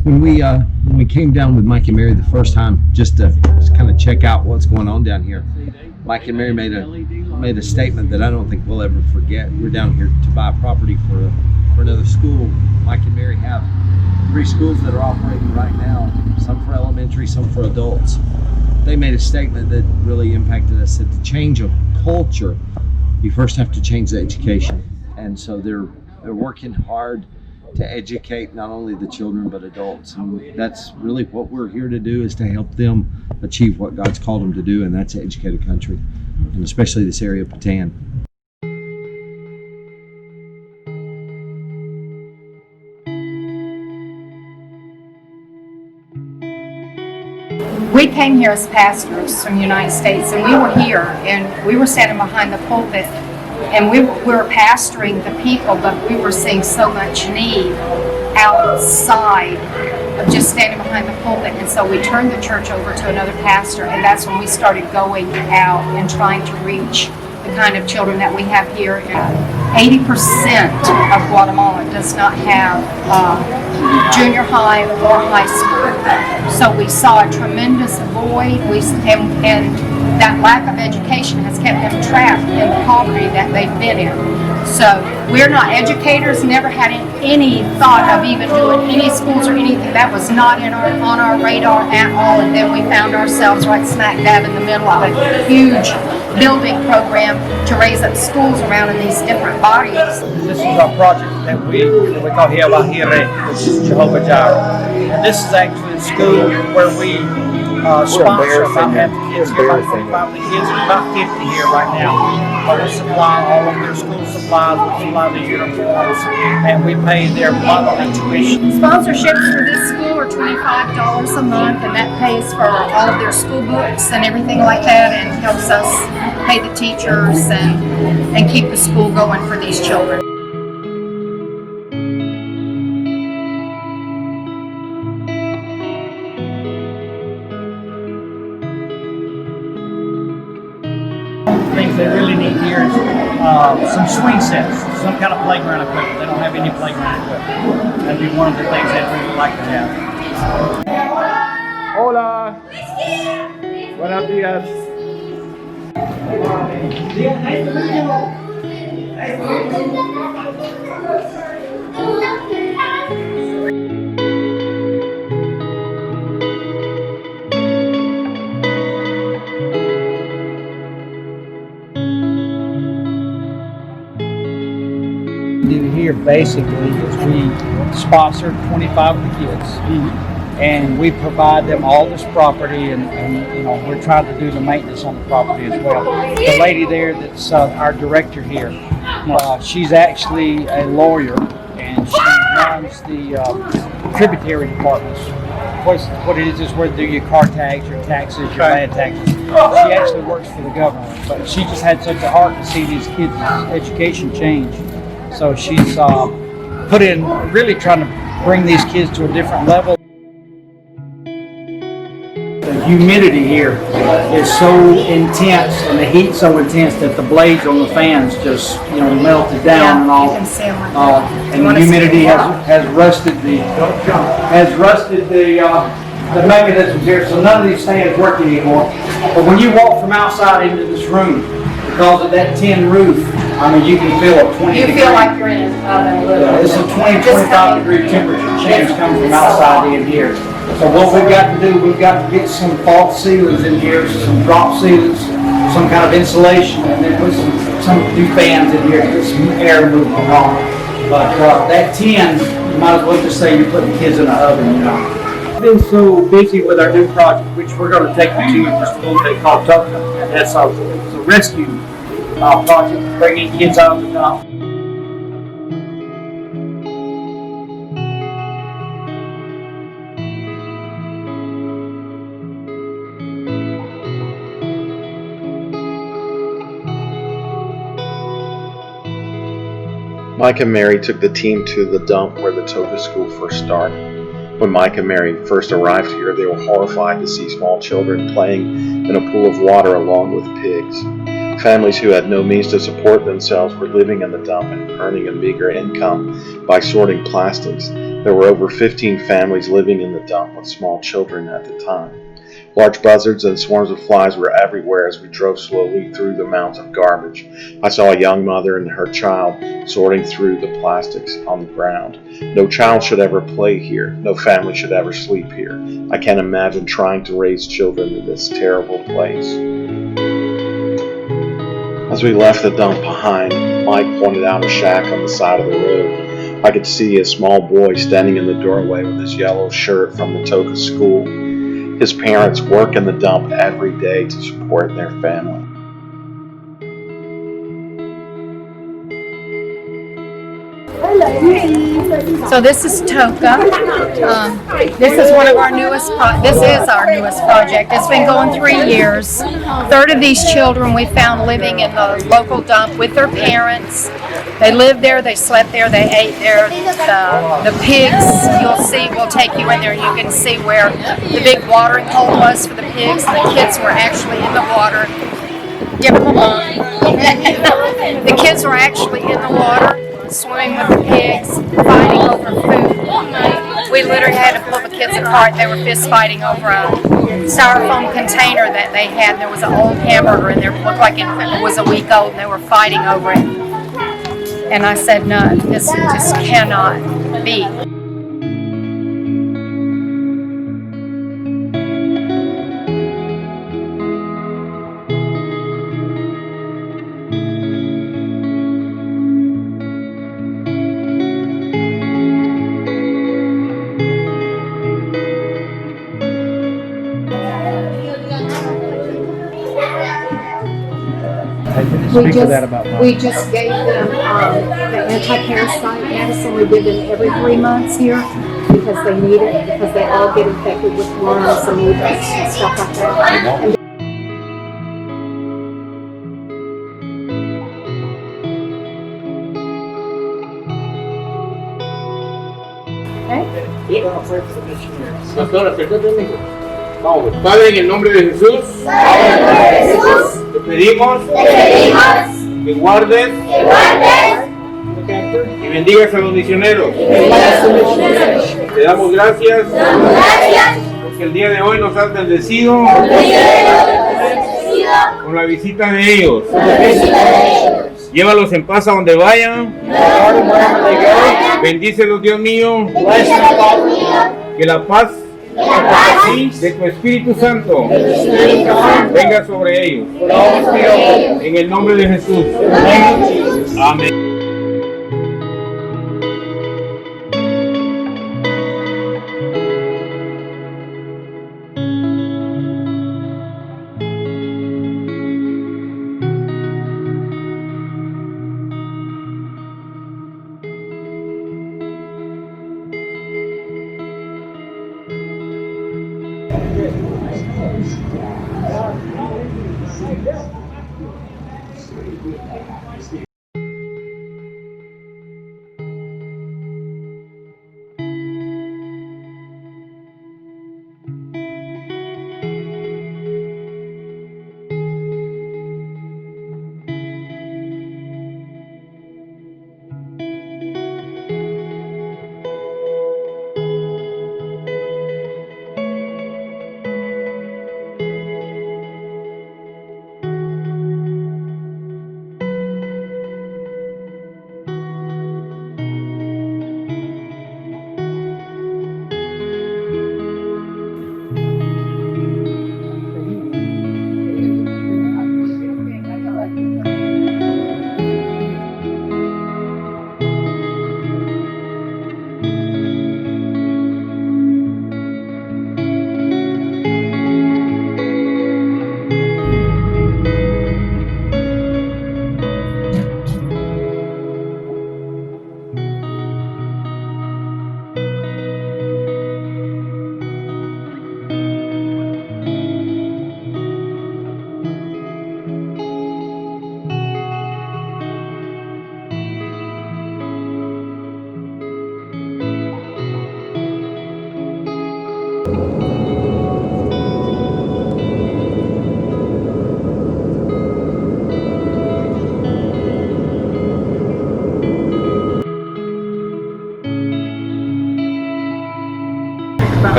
When we came down with Mike and Mary the first time, just to kind of check out what's going on down here, Mike and Mary made a statement that I don't think we'll ever forget. We're down here to buy property for another school. Mike and Mary have 3 schools that are operating right now, some for elementary, some for adults. They made a statement that really impacted us, that to change a culture, you first have to change the education. And so they're working hard to educate not only the children but adults, and that's really what we're here to do, is to help them achieve what God's called them to do, and that's to educate a country, and especially this area of Patan. We came here as pastors from the United States, and we were here, and we were standing behind the pulpit, and we were pastoring the people, but we were seeing so much need outside of just standing behind the pulpit. And so we turned the church over to another pastor, and that's when we started going out and trying to reach the kind of children that we have here. 80% of Guatemala does not have junior high or high school. So we saw a tremendous void, and that lack of education has kept them trapped in the poverty that they've been in. So we're not educators, never had any thought of even doing any schools or anything. That was not on our radar at all. And then we found ourselves right smack dab in the middle of a huge building program to raise up schools around in these different bodies. This is our project that we call Here, which is Jehovah Jireh. And this is actually a school where we sponsor about half the kids here, about 45 of the kids, about 50 here right now. We supply all of their school supplies, we supply the uniforms, and we pay their monthly tuition. Sponsorships for this school are $25 a month, and that pays for all of their school books and everything like that, and helps us pay the teachers and keep the school going for these children. Things they really need here is some swing sets, some kind of playground equipment. They don't have any playground equipment. That'd be one of the things they'd really like to have. Hola. Buenos días. Do here basically is we sponsor 25 of the kids, and we provide them all this property, and you know, we're trying to do the maintenance on the property as well. The lady there that's our director here, she's actually a lawyer, and she runs the tributary departments. What it is where to do your car tags, your taxes, your land taxes. She actually works for the government, but she just had such a heart to see these kids' education change. So she's put in, really trying to bring these kids to a different level. The humidity here is so intense, and the heat so intense that the blades on the fans just, you know, melted down and all. And the humidity has rusted the mechanisms here, so none of these fans work anymore. But when you walk from outside into this room, because of that tin roof, I mean, you can feel a 20 degree. You feel like you're in It's a 20-25 degree temperature change coming from outside in here. So what we've got to do, we've got to get some false ceilings in here, some drop ceilings, some kind of insulation, and then put some new fans in here to get some air movement on. But that tin, you might as well just say you're putting kids in an oven, you know. I've been so busy with our new project, which we're going to take you to in just a little bit, called Tucker, and that's a rescue project, bringing kids out of the dump. Mike and Mary took the team to the dump where the Toga school first started. When Mike and Mary first arrived here, they were horrified to see small children playing in a pool of water along with pigs. Families who had no means to support themselves were living in the dump and earning a meager income by sorting plastics. There were over 15 families living in the dump with small children at the time. Large buzzards and swarms of flies were everywhere as we drove slowly through the mounds of garbage. I saw a young mother and her child sorting through the plastics on the ground. No child should ever play here. No family should ever sleep here. I can't imagine trying to raise children in this terrible place. As we left the dump behind, Mike pointed out a shack on the side of the road. I could see a small boy standing in the doorway with his yellow shirt from the Toka school. His parents work in the dump every day to support their family. So this is Toka. This is one of our newest. This is our newest project. It's been going 3 years. Third of these children we found living in the local dump with their parents. They lived there. They slept there. They ate there. The pigs, you'll see. We'll take you in there. You can see where the big watering hole was for the pigs. And the kids were actually in the water. The kids were actually in the water, swimming with the pigs, fighting over food. We literally had to pull the kids apart. They were fist fighting over a styrofoam container that they had. And there was an old hamburger in there. It looked like it was a week old, and they were fighting over it. And I said, no, this just cannot be. Speak to that about Mike. We just gave them the anti-parasite medicine. We give them every 3 months here because they need it, because they all get infected with worms and mucus and stuff like that. And Pastora, perdóname. Vamos, Padre, en el nombre de Jesús, te pedimos que guardes y bendigas a los misioneros. Te damos gracias porque el día de hoy nos has bendecido con la visita de ellos. Llévalos en paz a donde vayan. Bendícelos, Dios mío. Que la paz de tu Espíritu Santo venga sobre ellos. En el nombre de Jesús. Amén.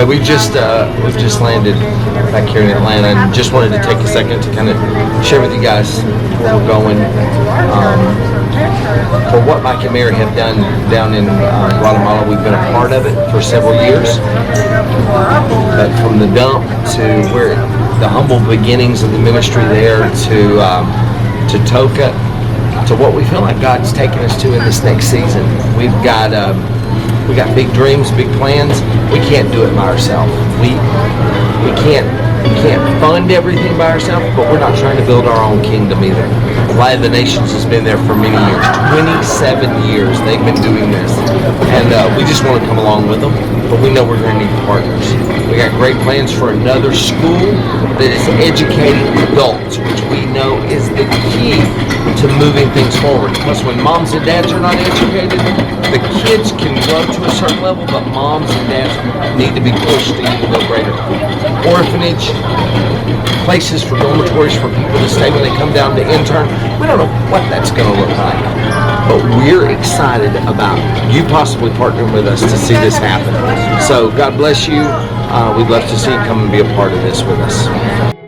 Hey, we've just landed back here in Atlanta, and just wanted to take a second to kind of share with you guys where we're going. For what Mike and Mary have done down in Guatemala, we've been a part of it for several years. But from the dump to where the humble beginnings of the ministry there to Toka, to what we feel like God's taking us to in this next season. We got big dreams, big plans. We can't do it by ourselves. We can't fund everything by ourselves, but we're not trying to build our own kingdom either. Light of the Nations has been there for many years, 27 years they've been doing this, and we just want to come along with them, but we know we're going to need partners. We got great plans for another school that is educating adults, which we know is the key to moving things forward. Plus, when moms and dads are not educated, the kids can grow to a certain level, but moms and dads need to be pushed to even go greater. Orphanage, places for dormitories for people to stay when they come down to intern. We don't know what that's going to look like, but we're excited about you possibly partnering with us to see this happen. So God bless you. We'd love to see you come and be a part of this with us.